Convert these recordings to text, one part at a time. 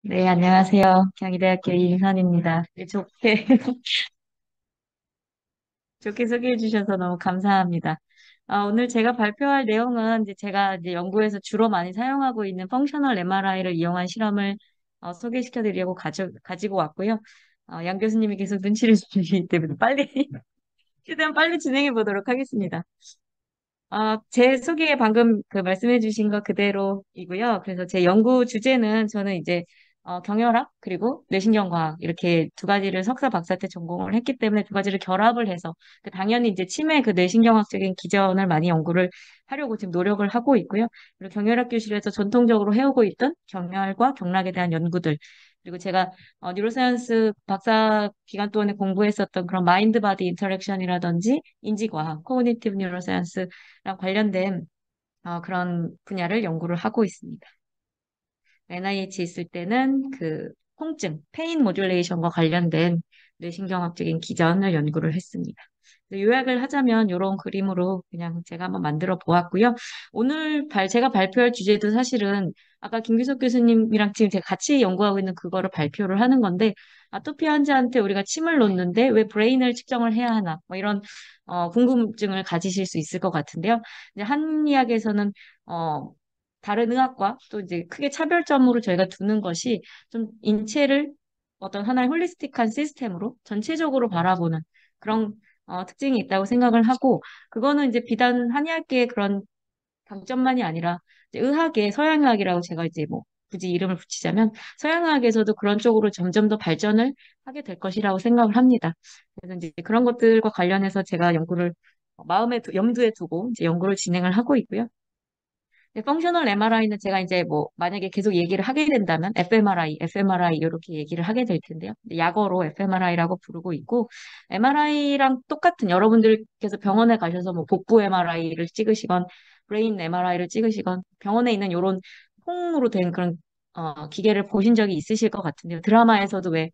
네, 안녕하세요. 경희대학교 이인선입니다. 네, 좋게, 좋게 소개해 주셔서 너무 감사합니다. 오늘 제가 발표할 내용은 이제 제가 이제 연구에서 주로 많이 사용하고 있는 펑셔널 MRI를 이용한 실험을 소개시켜 드리려고 가지고 왔고요. 양 교수님이 계속 눈치를 주시기 때문에 빨리, 최대한 빨리 진행해 보도록 하겠습니다. 제 소개 방금 그 말씀해 주신 거 그대로이고요. 그래서 제 연구 주제는 저는 이제 경혈학 그리고 뇌신경과학 이렇게 두 가지를 석사 박사 때 전공을 했기 때문에 두 가지를 결합을 해서 당연히 이제 치매 그 뇌신경학적인 기전을 많이 연구를 하려고 지금 노력을 하고 있고요. 그리고 경혈학 교실에서 전통적으로 해오고 있던 경혈과 경락에 대한 연구들 그리고 제가 뉴로사이언스 박사 기간 동안에 공부했었던 그런 마인드 바디 인터랙션이라든지 인지과학, 코그니티브 뉴로사이언스 관련된 그런 분야를 연구를 하고 있습니다. NIH 있을 때는 그 통증, 페인 모듈레이션과 관련된 뇌신경학적인 기전을 연구를 했습니다. 요약을 하자면 이런 그림으로 그냥 제가 한번 만들어 보았고요. 오늘 제가 발표할 주제도 사실은 아까 김규석 교수님이랑 지금 제가 같이 연구하고 있는 그거를 발표를 하는 건데 아토피 환자한테 우리가 침을 놓는데 왜 브레인을 측정을 해야 하나 뭐 이런 궁금증을 가지실 수 있을 것 같은데요. 이제 한의학에서는 어, 다른 의학과 또 이제 크게 차별점으로 저희가 두는 것이 좀 인체를 어떤 하나의 홀리스틱한 시스템으로 전체적으로 바라보는 그런 특징이 있다고 생각을 하고 그거는 이제 비단 한의학계의 그런 강점만이 아니라 이제 의학의 서양의학이라고 제가 이제 뭐 굳이 이름을 붙이자면 서양의학에서도 그런 쪽으로 점점 더 발전을 하게 될 것이라고 생각을 합니다. 그래서 이제 그런 것들과 관련해서 제가 연구를 염두에 두고 이제 연구를 진행을 하고 있고요. 펑셔널 MRI는 제가 이제 뭐 만약에 계속 얘기를 하게 된다면 fMRI 이렇게 얘기를 하게 될 텐데요. 약어로 fMRI라고 부르고 있고 MRI랑 똑같은 여러분들께서 병원에 가셔서 뭐 복부 MRI를 찍으시건 브레인 MRI를 찍으시건 병원에 있는 이런 콩으로 된 그런 기계를 보신 적이 있으실 것 같은데요. 드라마에서도 왜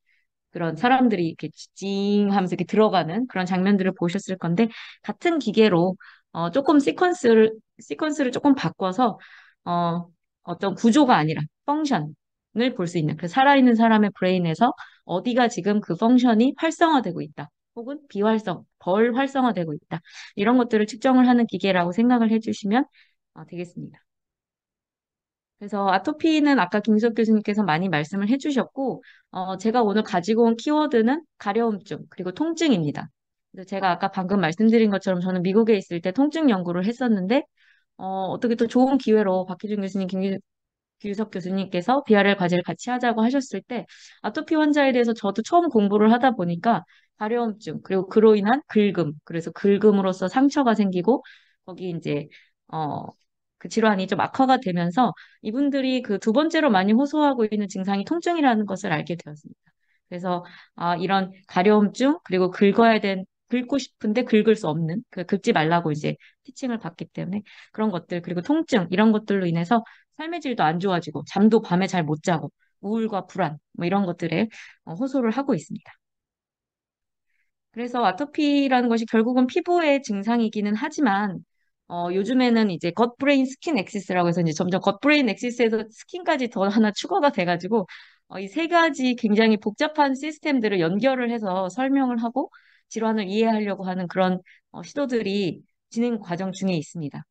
그런 사람들이 이렇게 찡 하면서 이렇게 들어가는 그런 장면들을 보셨을 건데, 같은 기계로 조금 시퀀스를 조금 바꿔서, 어, 어떤 구조가 아니라 펑션을 볼 수 있는, 그 살아있는 사람의 브레인에서 어디가 지금 그 펑션이 활성화되고 있다. 혹은 덜 활성화되고 있다. 이런 것들을 측정을 하는 기계라고 생각을 해주시면 되겠습니다. 그래서 아토피는 아까 김석 교수님께서 많이 말씀을 해주셨고, 제가 오늘 가지고 온 키워드는 가려움증, 그리고 통증입니다. 그래서 제가 아까 방금 말씀드린 것처럼 저는 미국에 있을 때 통증 연구를 했었는데, 어떻게 또 좋은 기회로 박희준 교수님, 김규석 교수님께서 비아를 과제를 같이 하자고 하셨을 때, 아토피 환자에 대해서 저도 처음 공부를 하다 보니까 가려움증, 그리고 그로 인한 긁음, 그래서 긁음으로써 상처가 생기고, 거기 이제, 어, 그 질환이 좀 악화가 되면서 이분들이 그 두 번째로 많이 호소하고 있는 증상이 통증이라는 것을 알게 되었습니다. 그래서 이런 가려움증 그리고 긁고 싶은데 긁을 수 없는 그 긁지 말라고 이제 티칭을 받기 때문에 그런 것들 그리고 통증 이런 것들로 인해서 삶의 질도 안 좋아지고 잠도 밤에 잘 못 자고 우울과 불안 뭐 이런 것들에 호소를 하고 있습니다. 그래서 아토피라는 것이 결국은 피부의 증상이기는 하지만 요즘에는 이제 겉브레인 스킨 엑시스라고 해서 이제 점점 겉브레인 엑시스에서 스킨까지 더 하나 추가가 돼가지고 이 세 가지 굉장히 복잡한 시스템들을 연결을 해서 설명을 하고 질환을 이해하려고 하는 그런 시도들이 진행 과정 중에 있습니다.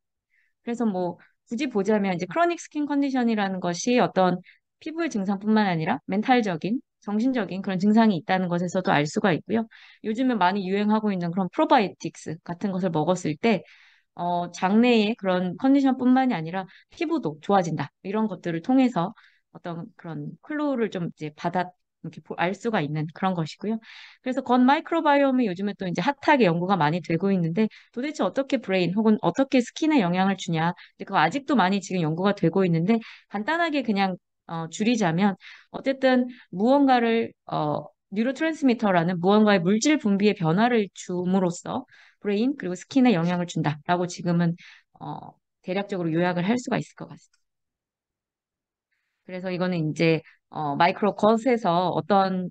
그래서 뭐 굳이 보자면 이제 크로닉 스킨 컨디션이라는 것이 어떤 피부의 증상뿐만 아니라 멘탈적인, 정신적인 그런 증상이 있다는 것에서도 알 수가 있고요. 요즘에 많이 유행하고 있는 그런 프로바이오틱스 같은 것을 먹었을 때 장내의 그런 컨디션뿐만이 아니라 피부도 좋아진다. 이런 것들을 통해서 어떤 그런 클루를 좀 이제 이렇게 알 수가 있는 그런 것이고요. 그래서 건 마이크로바이옴이 요즘에 또 이제 핫하게 연구가 많이 되고 있는데 도대체 어떻게 브레인 혹은 어떻게 스킨에 영향을 주냐. 근데 그거 아직도 많이 지금 연구가 되고 있는데 간단하게 그냥 줄이자면 어쨌든 무언가를 뉴로트랜스미터라는 무언가의 물질 분비의 변화를 줌으로써 브레인 그리고 스킨에 영향을 준다라고 지금은 어, 대략적으로 요약을 할 수가 있을 것 같습니다. 그래서 이거는 이제 마이크로 겉에서 어떤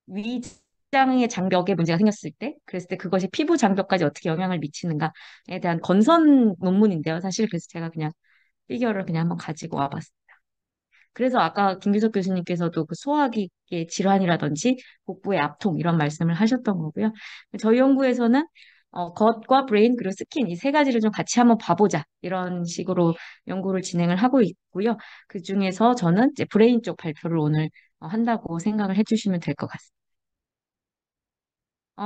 위장의 장벽에 문제가 생겼을 때, 그랬을 때 그것이 피부 장벽까지 어떻게 영향을 미치는가에 대한 건선 논문인데요. 사실 그래서 제가 그냥 피규어를 그냥 한번 가지고 와봤어요. 그래서 아까 김규석 교수님께서도 그 소화기의 질환이라든지 복부의 압통 이런 말씀을 하셨던 거고요. 저희 연구에서는 겉과 브레인 그리고 스킨 이 세 가지를 좀 같이 한번 봐보자 이런 식으로 연구를 진행을 하고 있고요. 그 중에서 저는 이제 브레인 쪽 발표를 오늘 한다고 생각을 해주시면 될 것 같습니다.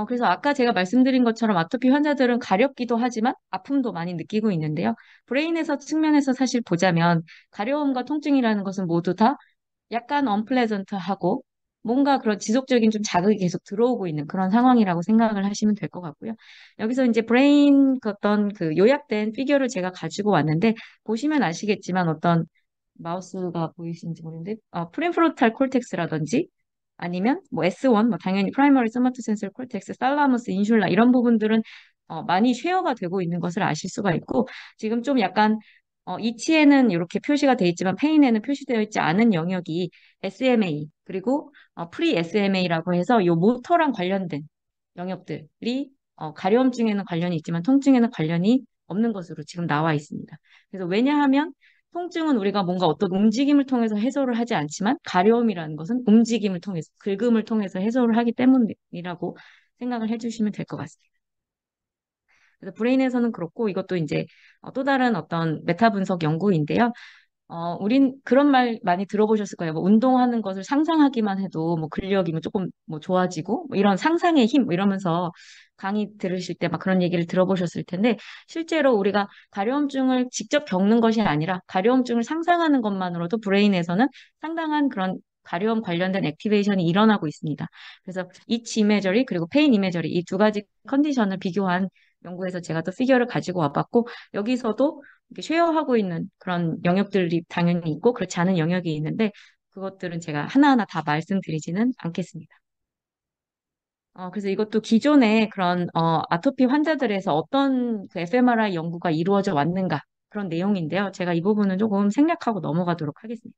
그래서 아까 제가 말씀드린 것처럼 아토피 환자들은 가렵기도 하지만 아픔도 많이 느끼고 있는데요. 브레인에서 측면에서 사실 보자면 가려움과 통증이라는 것은 모두 다 약간 언플레전트하고 뭔가 그런 지속적인 좀 자극이 계속 들어오고 있는 그런 상황이라고 생각을 하시면 될 것 같고요. 여기서 이제 브레인 그 어떤 그 요약된 피규어를 제가 가지고 왔는데 보시면 아시겠지만 어떤 마우스가 보이시는지 모르는데 프리프론탈 콜텍스라든지 아니면 뭐 S1 뭐 당연히 프라이머리 스마트 센서 콜텍스, 살라무스, 인슐라 이런 부분들은 많이 쉐어가 되고 있는 것을 아실 수가 있고 지금 좀 약간 이치에는 이렇게 표시가 되어 있지만 페인에는 표시되어 있지 않은 영역이 SMA 그리고 프리 SMA라고 해서 이 모터랑 관련된 영역들이 가려움증에는 관련이 있지만 통증에는 관련이 없는 것으로 지금 나와 있습니다. 그래서 왜냐하면 통증은 우리가 뭔가 어떤 움직임을 통해서 해소를 하지 않지만 가려움이라는 것은 움직임을 통해서 긁음을 통해서 해소를 하기 때문이라고 생각을 해주시면 될 것 같습니다. 그래서 브레인에서는 그렇고 이것도 이제 또 다른 어떤 메타 분석 연구인데요. 우린 그런 말 많이 들어보셨을 거예요. 뭐 운동하는 것을 상상하기만 해도 뭐 근력이 뭐 조금 뭐 좋아지고 뭐 이런 상상의 힘 뭐 이러면서 강의 들으실 때 막 그런 얘기를 들어보셨을 텐데 실제로 우리가 가려움증을 직접 겪는 것이 아니라 가려움증을 상상하는 것만으로도 브레인에서는 상당한 그런 가려움 관련된 액티베이션이 일어나고 있습니다. 그래서 이치 이메저리 그리고 페인 이메저리 이 두 가지 컨디션을 비교한 연구에서 제가 또 피규어를 가지고 와봤고 여기서도 이렇게 쉐어하고 있는 그런 영역들이 당연히 있고 그렇지 않은 영역이 있는데 그것들은 제가 하나하나 다 말씀드리지는 않겠습니다. 그래서 이것도 기존에 그런 아토피 환자들에서 어떤 그 fMRI 연구가 이루어져 왔는가 그런 내용인데요. 제가 이 부분은 조금 생략하고 넘어가도록 하겠습니다.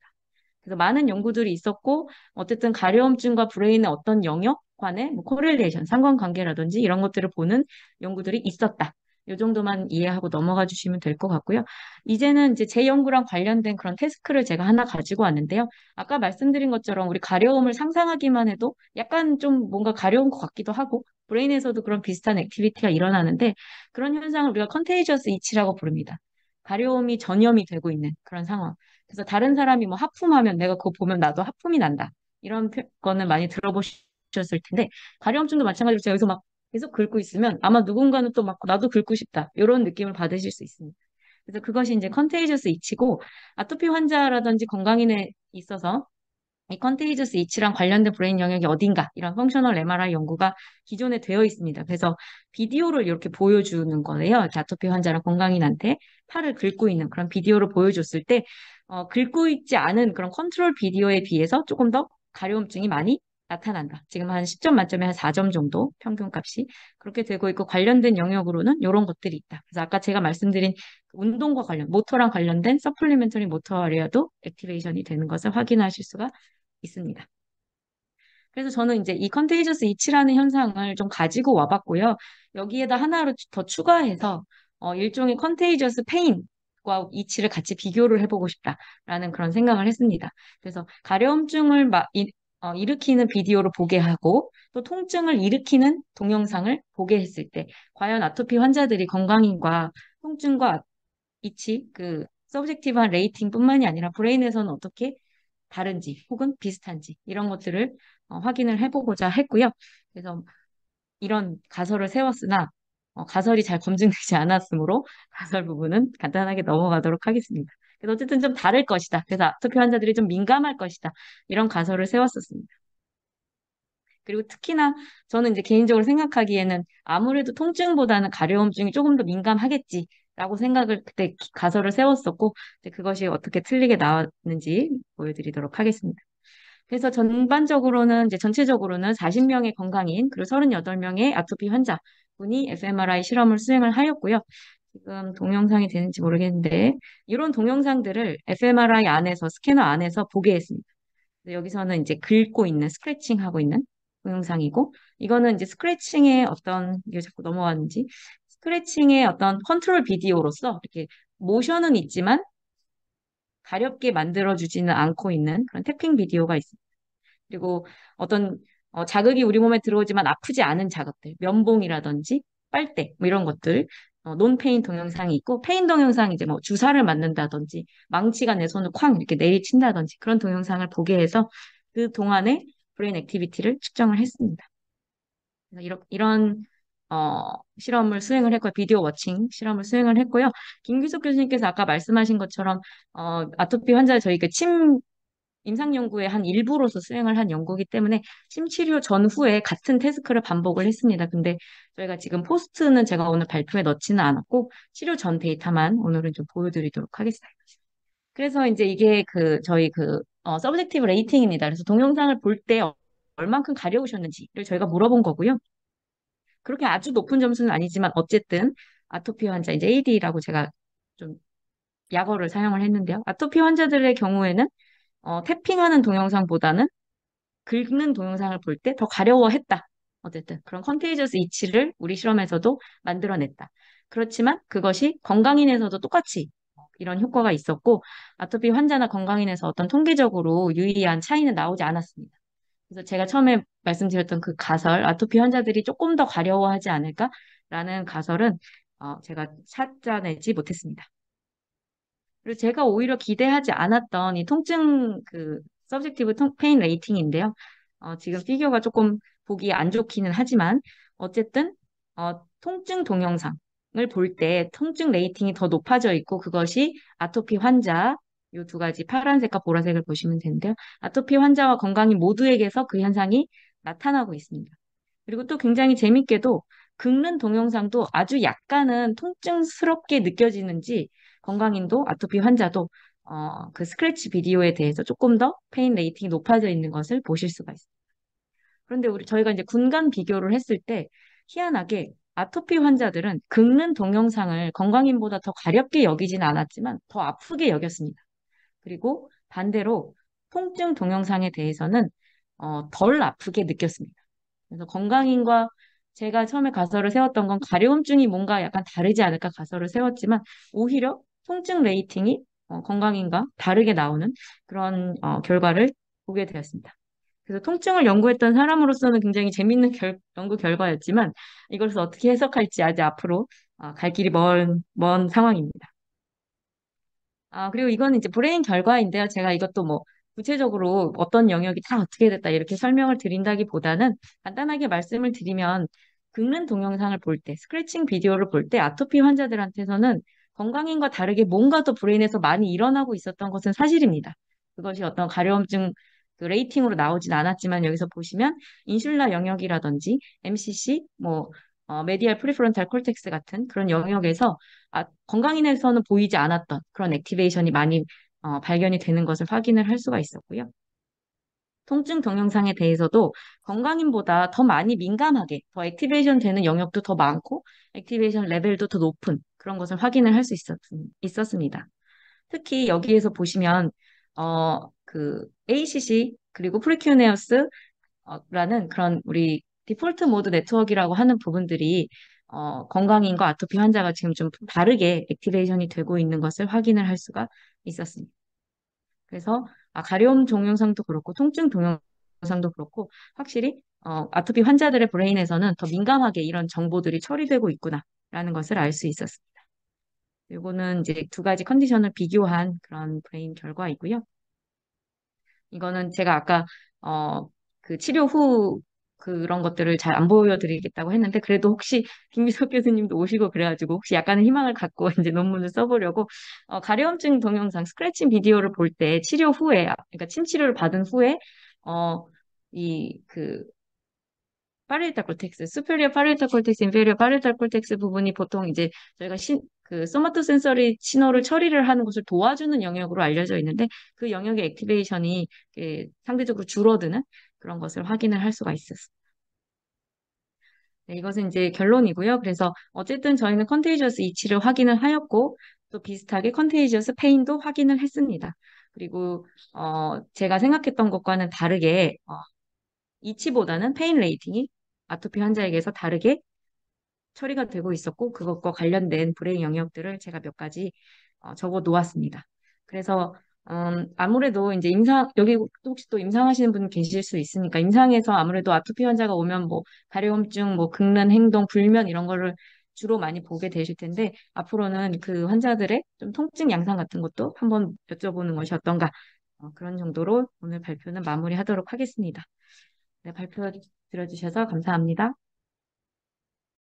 그래서 많은 연구들이 있었고 어쨌든 가려움증과 브레인의 어떤 영역 간의 뭐 코릴레이션, 상관관계라든지 이런 것들을 보는 연구들이 있었다. 이 정도만 이해하고 넘어가 주시면 될 것 같고요. 이제는 이제 제 연구랑 관련된 그런 태스크를 제가 하나 가지고 왔는데요. 아까 말씀드린 것처럼 우리 가려움을 상상하기만 해도 약간 좀 뭔가 가려운 것 같기도 하고 브레인에서도 그런 비슷한 액티비티가 일어나는데 그런 현상을 우리가 컨테이저스 이치라고 부릅니다. 가려움이 전염이 되고 있는 그런 상황. 그래서 다른 사람이 뭐 하품하면 내가 그거 보면 나도 하품이 난다. 이런 거는 많이 들어보셨을 텐데 가려움증도 마찬가지로 제가 여기서 막 계속 긁고 있으면 아마 누군가는 또 막 나도 긁고 싶다. 이런 느낌을 받으실 수 있습니다. 그래서 그것이 이제 컨테이저스 이치고 아토피 환자라든지 건강인에 있어서 이 컨테이저스 이치랑 관련된 브레인 영역이 어딘가 이런 펑셔널 MRI 연구가 기존에 되어 있습니다. 그래서 비디오를 이렇게 보여주는 거예요. 이렇게 아토피 환자랑 건강인한테 팔을 긁고 있는 그런 비디오를 보여줬을 때 긁고 있지 않은 그런 컨트롤 비디오에 비해서 조금 더 가려움증이 많이 나타난다. 지금 한 10점 만점에 한 4점 정도 평균값이 그렇게 되고 있고 관련된 영역으로는 이런 것들이 있다. 그래서 아까 제가 말씀드린 운동과 관련, 모터랑 관련된 서플리멘터리 모터 아리아도 액티베이션이 되는 것을 확인하실 수가 있습니다. 그래서 저는 이제 이 컨테이저스 이치라는 현상을 좀 가지고 와봤고요. 여기에다 하나로 더 추가해서 일종의 컨테이저스 페인과 이치를 같이 비교를 해보고 싶다라는 그런 생각을 했습니다. 그래서 가려움증을 일으키는 비디오를 보게 하고 또 통증을 일으키는 동영상을 보게 했을 때 과연 아토피 환자들이 건강인과 통증과 이치 그 서브젝티브한 레이팅뿐만이 아니라 브레인에서는 어떻게 다른지 혹은 비슷한지 이런 것들을 확인을 해보고자 했고요. 그래서 이런 가설을 세웠으나 가설이 잘 검증되지 않았으므로 가설 부분은 간단하게 넘어가도록 하겠습니다. 그래서 어쨌든 좀 다를 것이다. 그래서 아토피 환자들이 좀 민감할 것이다. 이런 가설을 세웠었습니다. 그리고 특히나 저는 이제 개인적으로 생각하기에는 아무래도 통증보다는 가려움증이 조금 더 민감하겠지라고 생각을 그때 가설을 세웠었고 이제 그것이 어떻게 틀리게 나왔는지 보여드리도록 하겠습니다. 그래서 전반적으로는 이제 전체적으로는 40명의 건강인 그리고 38명의 아토피 환자분이 fMRI 실험을 수행을 하였고요. 지금 동영상이 되는지 모르겠는데 이런 동영상들을 fMRI 안에서 스캐너 안에서 보게 했습니다. 여기서는 이제 긁고 있는 스크래칭 하고 있는 동영상이고 이거는 이제 스크래칭의 어떤 이게 자꾸 넘어가는지 스크래칭의 어떤 컨트롤 비디오로서 이렇게 모션은 있지만 가렵게 만들어주지는 않고 있는 그런 태핑 비디오가 있습니다. 그리고 어떤 자극이 우리 몸에 들어오지만 아프지 않은 자극들, 면봉이라든지 빨대 뭐 이런 것들, 논페인 동영상이 있고 페인 동영상 이제 뭐 주사를 맞는다든지 망치가 내 손을 쾅 이렇게 내리친다든지 그런 동영상을 보게 해서 그 동안의 브레인 액티비티를 측정을 했습니다. 그래서 이런 실험을 수행을 했고요. 비디오 워칭 실험을 수행을 했고요. 김규석 교수님께서 아까 말씀하신 것처럼 아토피 환자 저희 그침 임상 연구의 한 일부로서 수행을 한 연구이기 때문에 침치료 전후에 같은 태스크를 반복을 했습니다. 근데 저희가 지금 포스트는 제가 오늘 발표에 넣지는 않았고 치료 전 데이터만 오늘은 좀 보여드리도록 하겠습니다. 그래서 이제 이게 저희 서브젝티브 레이팅입니다. 그래서 동영상을 볼 때 얼만큼 가려우셨는지를 저희가 물어본 거고요. 그렇게 아주 높은 점수는 아니지만 어쨌든 아토피 환자 이제 AD라고 제가 좀 약어를 사용을 했는데요. 아토피 환자들의 경우에는 태핑하는 동영상보다는 긁는 동영상을 볼 때 더 가려워했다. 어쨌든 그런 컨테이저스 이치를 우리 실험에서도 만들어냈다. 그렇지만 그것이 건강인에서도 똑같이 이런 효과가 있었고 아토피 환자나 건강인에서 어떤 통계적으로 유의한 차이는 나오지 않았습니다. 그래서 제가 처음에 말씀드렸던 그 가설, 아토피 환자들이 조금 더 가려워하지 않을까라는 가설은 제가 찾아내지 못했습니다. 그리고 제가 오히려 기대하지 않았던 이 통증 서브젝티브 페인 레이팅인데요. 지금 피규어가 조금 보기 안 좋기는 하지만 어쨌든 통증 동영상을 볼 때 통증 레이팅이 더 높아져 있고 그것이 아토피 환자 이 두 가지 파란색과 보라색을 보시면 되는데요. 아토피 환자와 건강인 모두에게서 그 현상이 나타나고 있습니다. 그리고 또 굉장히 재밌게도 긁는 동영상도 아주 약간은 통증스럽게 느껴지는지 건강인도 아토피 환자도 그 스크래치 비디오에 대해서 조금 더 페인 레이팅이 높아져 있는 것을 보실 수가 있습니다. 그런데 저희가 이제 군간 비교를 했을 때 희한하게 아토피 환자들은 긁는 동영상을 건강인보다 더 가렵게 여기지는 않았지만 더 아프게 여겼습니다. 그리고 반대로 통증 동영상에 대해서는 덜 아프게 느꼈습니다. 그래서 건강인과 제가 처음에 가설을 세웠던 건 가려움증이 뭔가 약간 다르지 않을까 가설을 세웠지만 오히려 통증 레이팅이 건강인과 다르게 나오는 그런 결과를 보게 되었습니다. 그래서 통증을 연구했던 사람으로서는 굉장히 재밌는 연구 결과였지만 이것을 어떻게 해석할지 아직 앞으로 갈 길이 먼 상황입니다. 그리고 이거는 이제 브레인 결과인데요. 제가 이것도 뭐 구체적으로 어떤 영역이 다 어떻게 됐다 이렇게 설명을 드린다기보다는 간단하게 말씀을 드리면 긁는 동영상을 볼 때, 스크래칭 비디오를 볼 때 아토피 환자들한테서는 건강인과 다르게 뭔가 더 브레인에서 많이 일어나고 있었던 것은 사실입니다. 그것이 어떤 가려움증 레이팅으로 나오진 않았지만 여기서 보시면 인슐라 영역이라든지 MCC, 메디알 프리프론탈 콜텍스 같은 그런 영역에서 건강인에서는 보이지 않았던 그런 액티베이션이 많이 발견이 되는 것을 확인을 할 수가 있었고요. 통증 동영상에 대해서도 건강인보다 더 많이 민감하게 더 액티베이션 되는 영역도 더 많고 액티베이션 레벨도 더 높은 그런 것을 확인을 할 수 있었습니다. 특히 여기에서 보시면 ACC 그리고 프리큐네어스 라는 그런 우리 디폴트 모드 네트워크라고 하는 부분들이 건강인과 아토피 환자가 지금 좀 다르게 액티베이션이 되고 있는 것을 확인을 할 수가 있었습니다. 그래서 가려움 동영상도 그렇고 통증 동영상도 그렇고 확실히 아토피 환자들의 브레인에서는 더 민감하게 이런 정보들이 처리되고 있구나라는 것을 알 수 있었습니다. 이거는 이제 두 가지 컨디션을 비교한 그런 브레인 결과이고요. 이거는 제가 아까 치료 후 그런 것들을 잘 안 보여드리겠다고 했는데 그래도 혹시 김미석 교수님도 오시고 그래가지고 혹시 약간의 희망을 갖고 이제 논문을 써보려고 가려움증 동영상 스크래칭 비디오를 볼 때 치료 후에 그러니까 침 치료를 받은 후에 이그 파리에탈 콜텍스, 수페리어 파리에탈 콜텍스, 인페리어 파리에탈 콜텍스 부분이 보통 이제 저희가 소마토 센서리 신호를 처리를 하는 것을 도와주는 영역으로 알려져 있는데 그 영역의 액티베이션이 상대적으로 줄어드는 그런 것을 확인을 할 수가 있었습니다. 네, 이것은 이제 결론이고요. 그래서 어쨌든 저희는 컨테이저스 이치를 확인을 하였고 또 비슷하게 컨테이저스 페인도 확인을 했습니다. 그리고 제가 생각했던 것과는 다르게 이치보다는 페인 레이팅이 아토피 환자에게서 다르게 처리가 되고 있었고 그것과 관련된 브레인 영역들을 제가 몇 가지 적어 놓았습니다. 그래서 아무래도 이제 여기 혹시 또 임상하시는 분 계실 수 있으니까, 임상에서 아무래도 아토피 환자가 오면 뭐, 가려움증, 뭐, 긁는 행동, 불면 이런 거를 주로 많이 보게 되실 텐데, 앞으로는 그 환자들의 좀 통증 양상 같은 것도 한번 여쭤보는 것이 어떤가. 그런 정도로 오늘 발표는 마무리하도록 하겠습니다. 네, 발표 들어주셔서 감사합니다.